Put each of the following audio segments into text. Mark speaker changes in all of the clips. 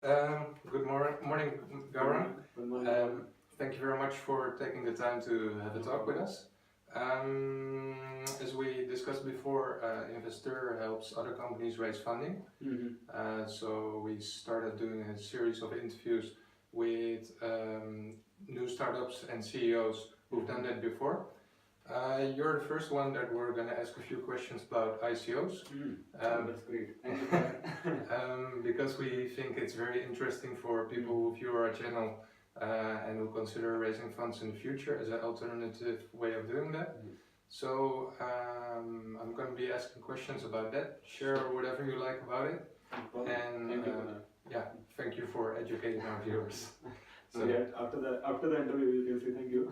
Speaker 1: Good morning, Gaurang.
Speaker 2: Good morning.
Speaker 1: Thank you very much for taking the time to have a talk with us. As we discussed before, Investeur helps other companies raise funding. So we started doing a series of interviews with new startups and CEOs who've done that before. You're the first one that we're going to ask a few questions about ICOs.
Speaker 2: That's great. Thank you for that.
Speaker 1: Because we think it's very interesting for people who view our channel and who consider raising funds in the future as an alternative way of doing that. So I'm going to be asking questions about that. Share whatever you like about it. And
Speaker 2: thank you for that.
Speaker 1: yeah, thank you for educating our viewers.
Speaker 2: So yeah, after the interview, you can say thank you.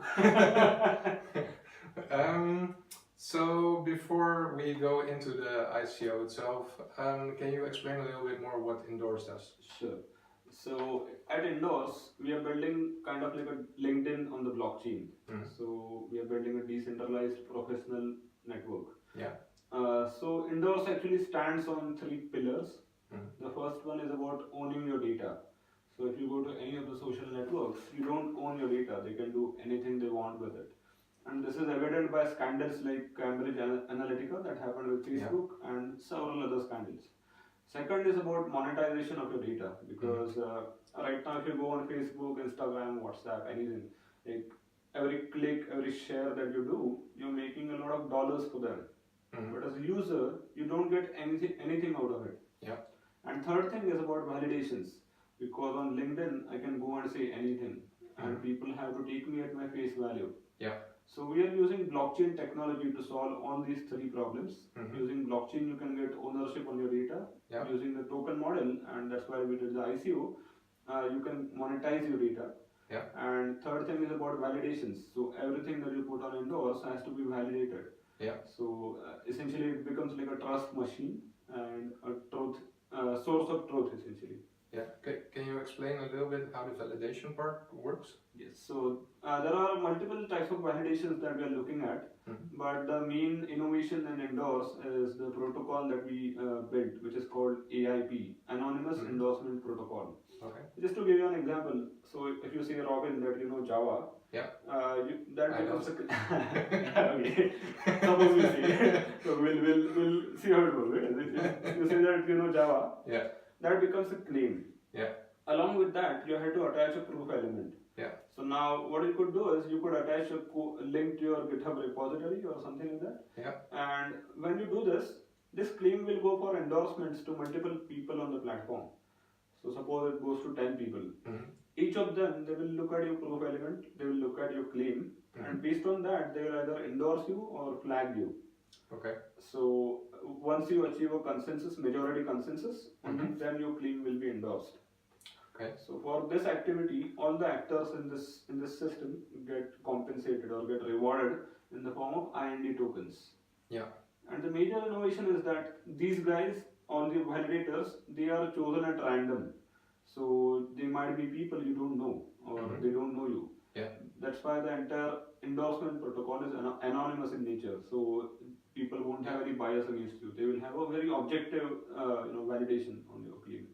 Speaker 1: So before we go into the ICO itself, can you explain a little bit more what Indorse does?
Speaker 2: Sure. So at Indorse, we are building kind of like a LinkedIn on the blockchain. So we are building a decentralized professional network.
Speaker 1: Yeah.
Speaker 2: So Indorse actually stands on 3 pillars. The first one is about owning your data. So if you go to any of the social networks, you don't own your data. They can do anything they want with it. And this is evident by scandals like Cambridge Analytica that happened with Facebook and several other scandals. Second is about monetization of your data, because right now if you go on Facebook, Instagram, WhatsApp, anything, like every click, every share that you do, you're making a lot of dollars for them. But as a user, you don't get anything out of it. And third thing is about validations, because on LinkedIn I can go and say anything, and people have to take me at my face value. So we are using blockchain technology to solve all these 3 problems. Using blockchain, you can get ownership on your data. Using the token model, and that's why we did the ICO, you can monetize your data. And third thing is about validations. So everything that you put on Indorse has to be validated. So essentially it becomes like a trust machine and a truth source of truth essentially.
Speaker 1: Can you explain a little bit how the validation part works?
Speaker 2: Yes, so there are multiple types of validations that we are looking at, but the main innovation in Indorse is the protocol that we built, which is called AIP, Anonymous Endorsement Protocol. Just to give you an example, so if you say, Robin, that you know Java, that becomes okay. Suppose we say, so we'll see how it goes. If you say that you know Java, that becomes a claim. Along with that, you have to attach a proof element. So now what you could do is you could attach a link to your GitHub repository or something like that. And when you do this claim will go for endorsements to multiple people on the platform. So suppose it goes to 10 people. Each of them, they will look at your proof element, they will look at your claim, and based on that, they will either endorse you or flag you. So once you achieve a consensus, majority consensus, then your claim will be endorsed. So for this activity, all the actors in this system get compensated or get rewarded in the form of IND tokens. And the major innovation is that these guys, all the validators, they are chosen at random. So they might be people you don't know, or they don't know you. That's why the entire endorsement protocol is anonymous in nature. So people won't have any bias against you. They will have a very objective validation on your claim.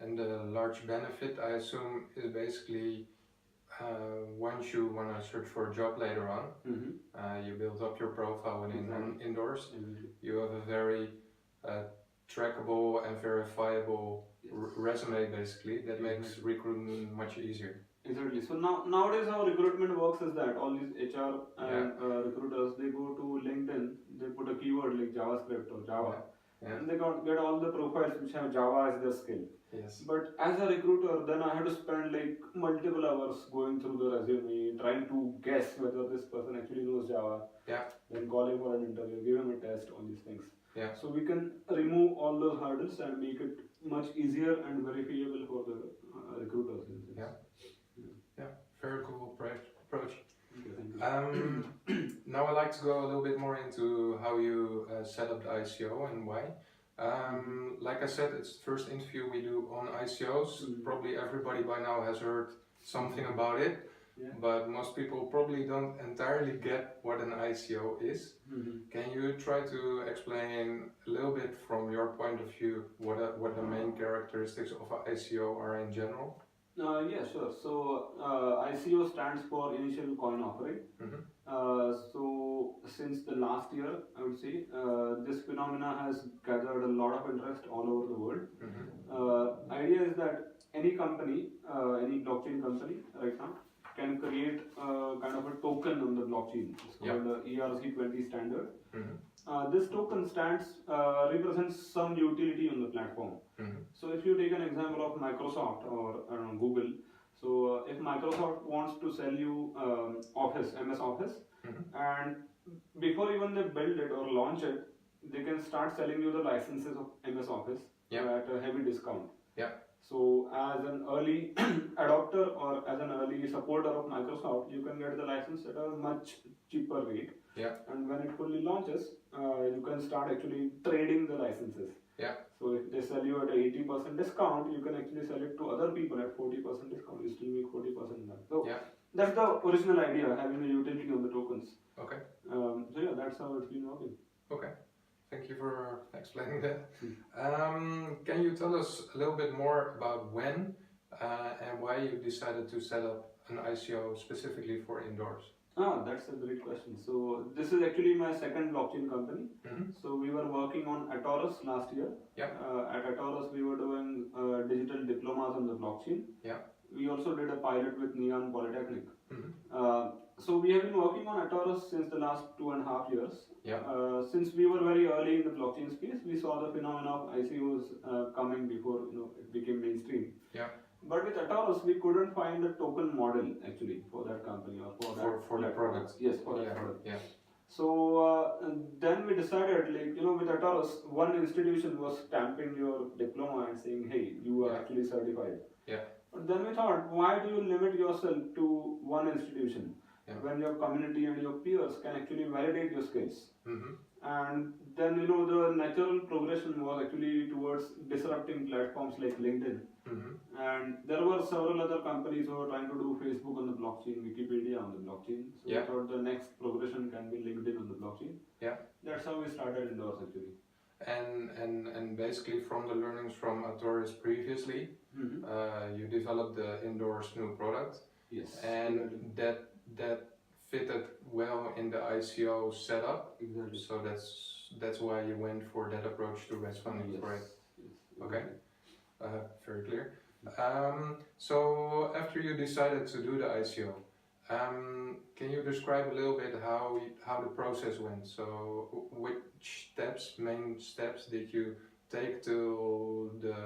Speaker 1: And the large benefit, I assume, is basically once you want to search for a job later on, you build up your profile within Indorse. You have a very trackable and verifiable resume, basically, that makes recruitment much easier.
Speaker 2: Exactly. So nowadays how recruitment works is that all these HR and recruiters, they go to LinkedIn, they put a keyword like JavaScript or Java, and they get all the profiles which have Java as their skill. But as a recruiter, then I had to spend like multiple hours going through the resume, trying to guess whether this person actually knows Java, then call him for an interview, give him a test, all these things. So we can remove all those hurdles and make it much easier and verifiable for the recruiters.
Speaker 1: Very cool approach.
Speaker 2: Thank you.
Speaker 1: Now I'd like to go a little bit more into how you set up the ICO and why. Like I said, it's the first interview we do on ICOs. Probably everybody by now has heard something about it. but most people probably don't entirely get what an ICO is. Can you try to explain a little bit from your point of view what the main characteristics of an ICO are in general?
Speaker 2: Yeah, sure. So ICO stands for Initial Coin Offering. So since the last year, I would say, this phenomena has gathered a lot of interest all over the world. Idea is that any company, any blockchain company right now, can create kind of a token on the blockchain. It's called ERC20 standard. This token represents some utility on the platform. So if you take an example of Microsoft or I don't know, Google, so if Microsoft wants to sell you Office, MS Office, and before even they build it or launch it, they can start selling you the licenses of MS Office at a heavy discount. So as an early adopter or as an early supporter of Microsoft, you can get the license at a much cheaper rate. And when it fully launches, you can start actually trading the licenses. So if they sell you at a 80% discount, you can actually sell it to other people at 40% discount. You still make 40% back. So that's the original idea, having a utility on the tokens. So yeah, that's how it's been working.
Speaker 1: Thank you for explaining that. Can you tell us a little bit more about when and why you decided to set up an ICO specifically for Indorse?
Speaker 2: That's a great question. So this is actually my second blockchain company. So we were working on Ethereum last year. At Ethereum we were doing digital diplomas on the blockchain. We also did a pilot with Neon Polytechnic. So we have been working on Ethereum since the last 2.5 years. Since we were very early in the blockchain space, we saw the phenomena of ICOs coming before it became mainstream. But with Ethereum, we couldn't find a token model actually for that company or for that product. Yes, for that product. So then we decided, with Ethereum, one institution was stamping your diploma and saying, hey, you are actually certified. But then we thought, why do you limit yourself to one institution when your community and your peers can actually validate your skills? And then the natural progression was actually towards disrupting platforms like LinkedIn. And there were several other companies who were trying to do Facebook on the blockchain, Wikipedia on the blockchain. So we thought the next progression can be LinkedIn on the blockchain. That's how we started Indorse actually.
Speaker 1: And basically from the learnings from Ethereum previously, you developed the Indorse new product. And that fitted well in the ICO setup. So that's why you went for that approach to raise funding, right? Okay, very clear. So after you decided to do the ICO, can you describe a little bit how the process went? So which main steps did you take to the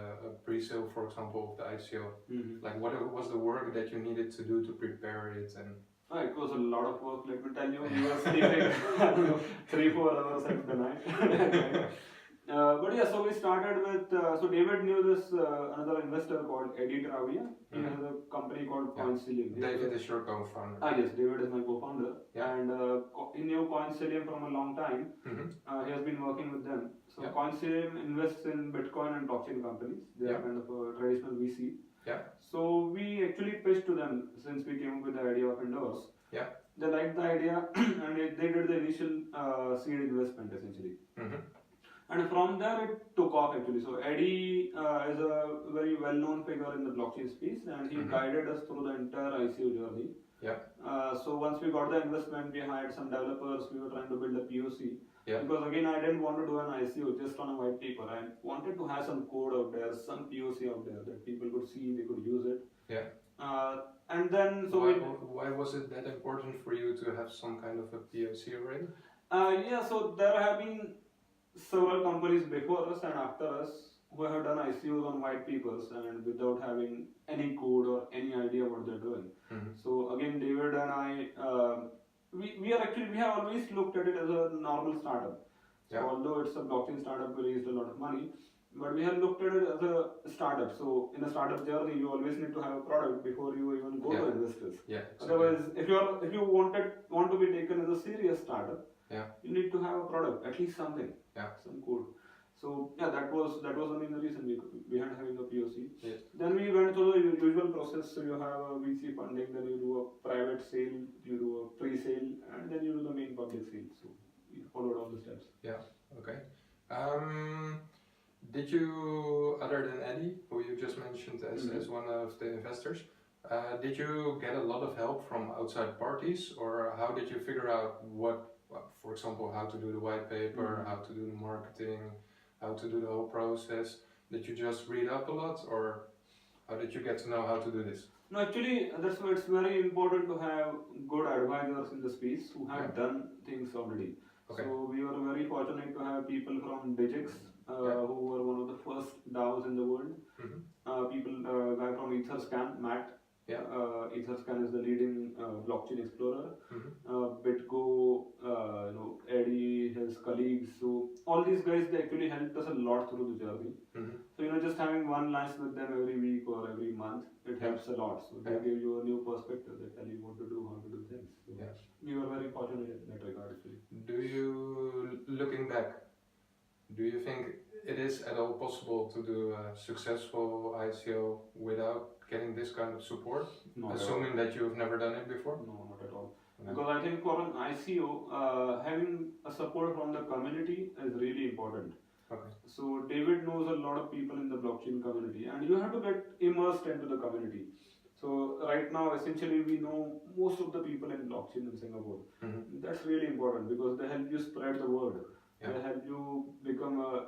Speaker 1: pre-sale, for example, of the ICO? Like what was the work that you needed to do to prepare it? And
Speaker 2: it was a lot of work, let me tell you. We were sleeping 3-4 hours at the night. But yeah, so we started with, so David knew this another investor called Eddie Travia. He has a company called Coincillium.
Speaker 1: David is your co-founder.
Speaker 2: Yes, David is my co-founder. And he knew Coincillium from a long time. He has been working with them. So Coincillium invests in Bitcoin and blockchain companies. They are kind of a traditional VC. So we actually pitched to them since we came up with the idea of Indorse. They liked the idea and they did the initial seed investment essentially. And from there it took off actually. So Eddie is a very well-known figure in the blockchain space and he guided us through the entire ICO journey. So once we got the investment, we hired some developers, we were trying to build a POC. Because again, I didn't want to do an ICO just on a white paper. I wanted to have some code out there, some POC out there that people could see, they could use it. And then, so
Speaker 1: why was it that important for you to have some kind of a POC already?
Speaker 2: So there have been several companies before us and after us who have done ICOs on white papers and without having any code or any idea what they're doing. So again, David and I, we have always looked at it as a normal startup. So although it's a blockchain startup, we raised a lot of money, but we have looked at it as a startup. So in a startup journey, you always need to have a product before you even go to investors. Otherwise, if you want to be taken as a serious startup, you need to have a product, at least something, some code. So that was the main reason we had having a POC. Then we went through the usual usual process. So you have a VC funding, then you do a private sale, you do a pre-sale, and then you do the main public sale. So you followed all the steps.
Speaker 1: Yeah. Okay. Did you, other than Eddie, who you just mentioned as one of the investors, did you get a lot of help from outside parties, or how did you figure out what, for example, how to do the white paper, how to do the marketing, how to do the whole process? Did you just read up a lot, or how did you get to know how to do this?
Speaker 2: No, actually, that's why it's very important to have good advisors in the space who have done things already. Okay. So we were very fortunate to have people from Digix, who were one of the first DAOs in the world. Guy from Etherscan, Matt. Etherscan is the leading blockchain explorer. BitGo, Eddie, his colleagues. So all these guys, they actually helped us a lot through the journey. So just having one lunch with them every week or every month, it helps a lot. So they give you a new perspective. They tell you what to do, how to do things. So we were very fortunate in that regard, actually.
Speaker 1: Do you, looking back, do you think it is at all possible to do a successful ICO without getting this kind of support?
Speaker 2: Not
Speaker 1: assuming that you've never done it before?
Speaker 2: No, not at all. Because I think for an ICO, having a support from the community is really important. Okay. So David knows a lot of people in the blockchain community, and you have to get immersed into the community. So right now, essentially, we know most of the people in blockchain in Singapore. That's really important because they help you spread the word. They help you become a,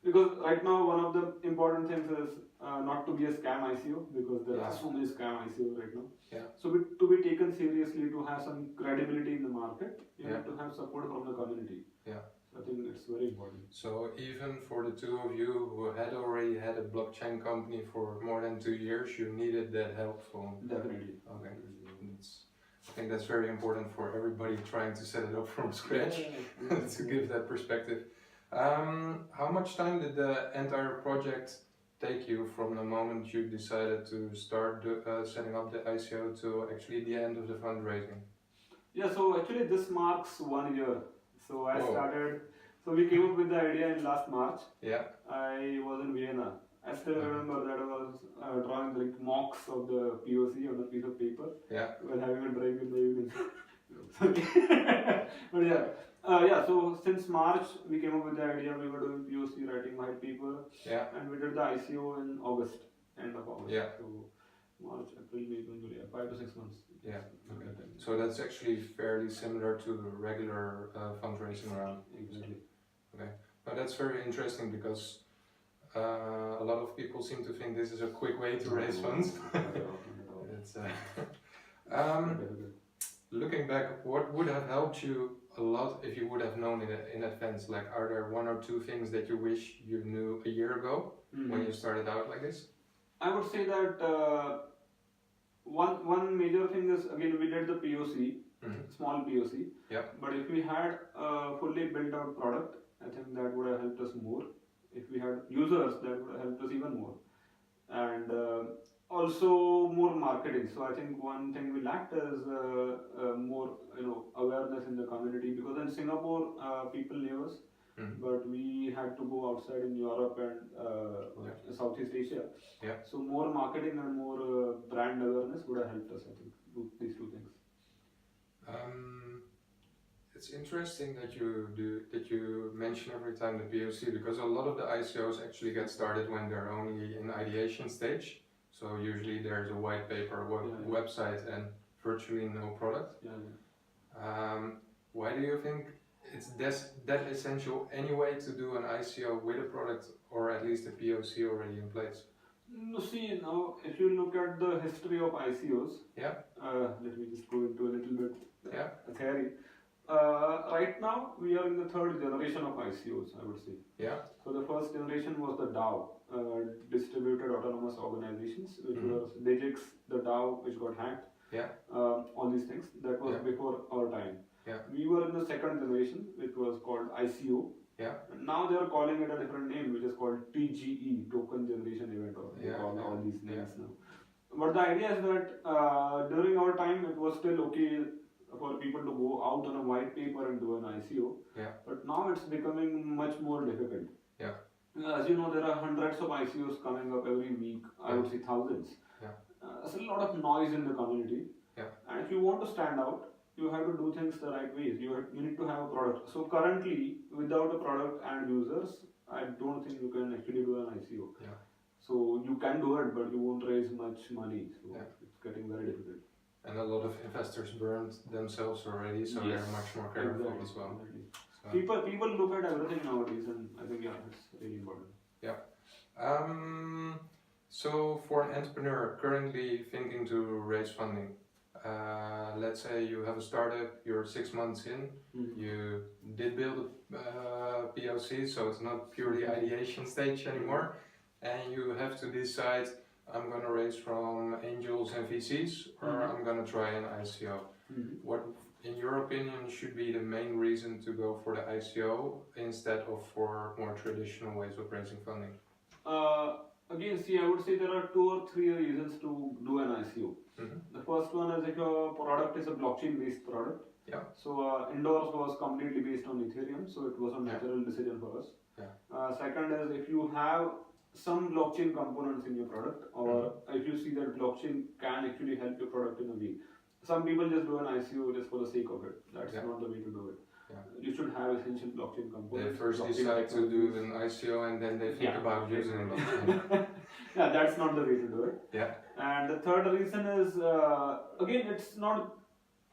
Speaker 2: because right now one of the important things is not to be a scam ICO, because there are so many scam ICOs right now. So to be taken seriously, to have some credibility in the market, you have to have support from the community. I think it's very important. So
Speaker 1: even for the two of you who had already had a blockchain company for more than 2 years, you needed that help from...
Speaker 2: Definitely.
Speaker 1: Okay. I think that's very important for everybody trying to set it up from scratch, to give that perspective. How much time did the entire project take you from the moment you decided to start setting up the ICO to actually the end of the fundraising?
Speaker 2: Yeah, so actually this marks 1 year. So I started, so we came up with the idea in last March. I was in Vienna. I still remember that I was drawing the mocks of the POC on a piece of paper while having a drink in the evening. But so since March we came up with the idea. We were doing POC, writing white paper, and we did the ICO in August, end of August. So March, April, May, June, July, 5 to 6 months.
Speaker 1: Okay. So that's actually fairly similar to the regular fundraising round.
Speaker 2: Exactly.
Speaker 1: Okay. But that's very interesting because a lot of people seem to think this is a quick way to raise funds. It's, looking back, what would have helped you a lot if you would have known in advance? Like, are there 1 or 2 things that you wish you knew a year ago when you started out like this?
Speaker 2: I would say that one major thing is, again, we did the POC, small POC. But if we had a fully built out product, I think that would have helped us more. If we had users, that would have helped us even more. And also more marketing. So I think one thing we lacked is more awareness in the community, because in Singapore people knew us, but we had to go outside in Europe and Southeast Asia. So more marketing and more brand awareness would have helped us, I think, do these 2 things.
Speaker 1: It's interesting that you mention every time the POC, because a lot of the ICOs actually get started when they're only in ideation stage. So usually there's a white paper, website, and virtually no product. Why do you think it's that essential anyway to do an ICO with a product, or at least a POC already in place?
Speaker 2: No, see, now if you look at the history of ICOs, let me just go into a little bit theory. Right now we are in the 3rd generation of ICOs, I would say. So the first generation was the DAO, distributed autonomous organizations, which was Digix, the DAO which got hacked. All these things. That was before our time. We were in the 2nd generation, which was called ICO. And now they are calling it a different name, which is called TGE, Token Generation Event, or they call all these names now. But the idea is that during our time it was still okay for people to go out on a white paper and do an ICO. But now it's becoming much more difficult. As you know, there are hundreds of ICOs coming up every week. I would say thousands.
Speaker 1: Yeah.
Speaker 2: There's a lot of noise in the community.
Speaker 1: Yeah.
Speaker 2: And if you want to stand out, you have to do things the right ways. You need to have a product. So currently, without a product and users, I don't think you can actually do an ICO.
Speaker 1: Yeah.
Speaker 2: So you can do it, but you won't raise much money. So it's getting very difficult.
Speaker 1: And a lot of investors burned themselves already, so they're much more careful as well.
Speaker 2: Exactly.
Speaker 1: So.
Speaker 2: People look at everything nowadays, and I think it's really important.
Speaker 1: Yeah. So for an entrepreneur currently thinking to raise funding, let's say you have a startup, you're 6 months in, you did build a POC, so it's not purely ideation stage anymore, and you have to decide, I'm going to raise from angels and VCs, or I'm going to try an ICO. What, in your opinion, should be the main reason to go for the ICO instead of for more traditional ways of raising funding?
Speaker 2: Again, see, I would say there are 2 or 3 reasons to do an ICO. The first one is if your product is a blockchain-based product.
Speaker 1: Yeah.
Speaker 2: So Indorse was completely based on Ethereum, so it was a natural decision for us.
Speaker 1: Yeah.
Speaker 2: Second is if you have some blockchain components in your product, or if you see that blockchain can actually help your product in a way. Some people just do an ICO just for the sake of it. That's not the way to do it.
Speaker 1: Yeah.
Speaker 2: You should have essential blockchain components.
Speaker 1: They first decide to do an ICO and then they think about using it.
Speaker 2: Yeah, that's not the way to do it.
Speaker 1: Yeah.
Speaker 2: And the third reason is, again, it's not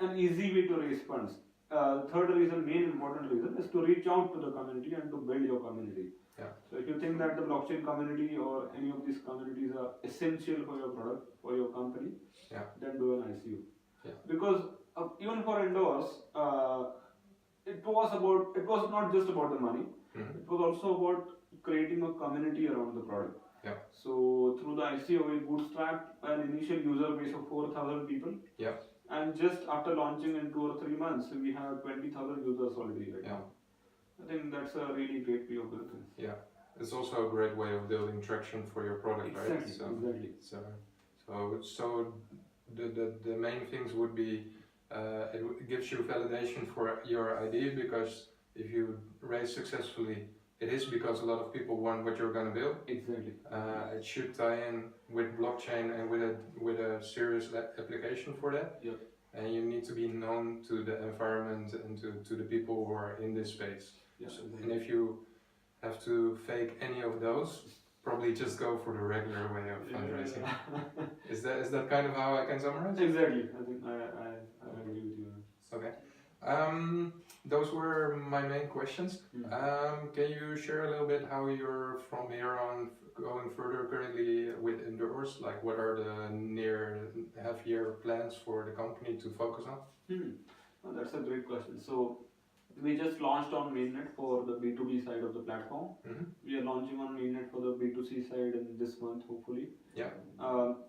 Speaker 2: an easy way to raise funds. Third reason, main important reason, is to reach out to the community and to build your community.
Speaker 1: Yeah.
Speaker 2: So if you think that the blockchain community or any of these communities are essential for your product, for your company, then do an ICO.
Speaker 1: Yeah.
Speaker 2: Because even for Indorse, it was not just about the money, it was also about creating a community around the product.
Speaker 1: Yeah.
Speaker 2: So through the ICO, we bootstrapped an initial user base of 4,000 people.
Speaker 1: Yeah.
Speaker 2: And just after launching in 2 or 3 months, we have 20,000 users already right now. I think that's a really great way of doing things. Yeah.
Speaker 1: It's also a great way of building traction for your product, right?
Speaker 2: Exactly.
Speaker 1: So the main things would be it gives you validation for your idea, because if you raise successfully, it is because a lot of people want what you're going to build.
Speaker 2: Exactly.
Speaker 1: It should tie in with blockchain and with a serious application for that.
Speaker 2: Yep.
Speaker 1: And you need to be known to the environment and to the people who are in this space.
Speaker 2: Yeah,
Speaker 1: And if you have to fake any of those, probably just go for the regular way of fundraising. Is that kind of how I can summarize?
Speaker 2: Exactly. I think I agree with you.
Speaker 1: Okay. Those were my main questions. Can you share a little bit how you're from here on going further currently with Indorse? Like, what are the near half-year plans for the company to focus on?
Speaker 2: Oh, that's a great question. So we just launched on mainnet for the B2B side of the platform. We are launching on mainnet for the B2C side in this month, hopefully.
Speaker 1: Yeah.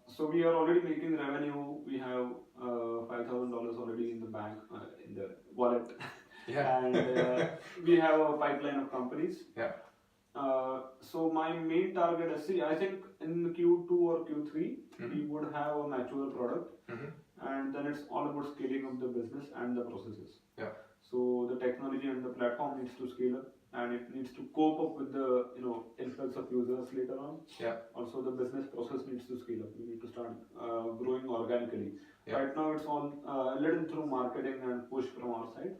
Speaker 2: So we are already making revenue. We have $5,000 already in the bank, in the wallet.
Speaker 1: Yeah.
Speaker 2: And we have a pipeline of companies.
Speaker 1: Yeah.
Speaker 2: So my main target is, I think in Q2 or Q3, we would have a mature product. And then it's all about scaling up the business and the processes.
Speaker 1: Yeah.
Speaker 2: So the technology and the platform needs to scale up, and it needs to cope up with the influx of users later on.
Speaker 1: Yeah.
Speaker 2: Also the business process needs to scale up. We need to start growing organically.
Speaker 1: Yeah.
Speaker 2: Right now it's all led through marketing and push from our side.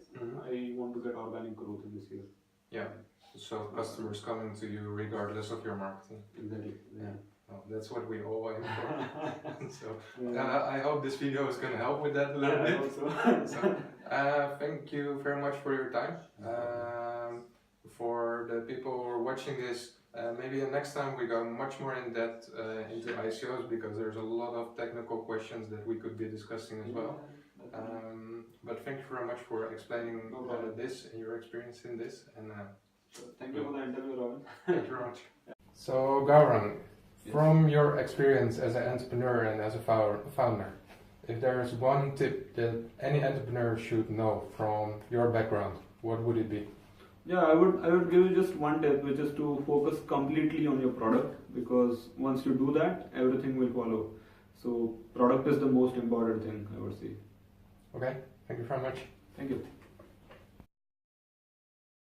Speaker 2: I want to get organic growth in this year.
Speaker 1: Yeah. So customers coming to you regardless of your marketing.
Speaker 2: Exactly.
Speaker 1: Yeah. Well, that's what we all aim for. So I hope this video is going to help with that a little bit. So thank you very much for your time. For the people who are watching this, maybe next time we go much more in depth into ICOs, because there's a lot of technical questions that we could be discussing as well. But thank you very much for explaining this and your experience in this. And
Speaker 2: thank you for the interview, Robin.
Speaker 1: Thank you very much. So Gaurang, from your experience as an entrepreneur and as a founder, if there is one tip that any entrepreneur should know from your background, what would it be?
Speaker 2: Yeah, I would give you just one tip, which is to focus completely on your product, because once you do that, everything will follow. So product is the most important thing, I would say.
Speaker 1: Okay, thank you very much.
Speaker 2: Thank you.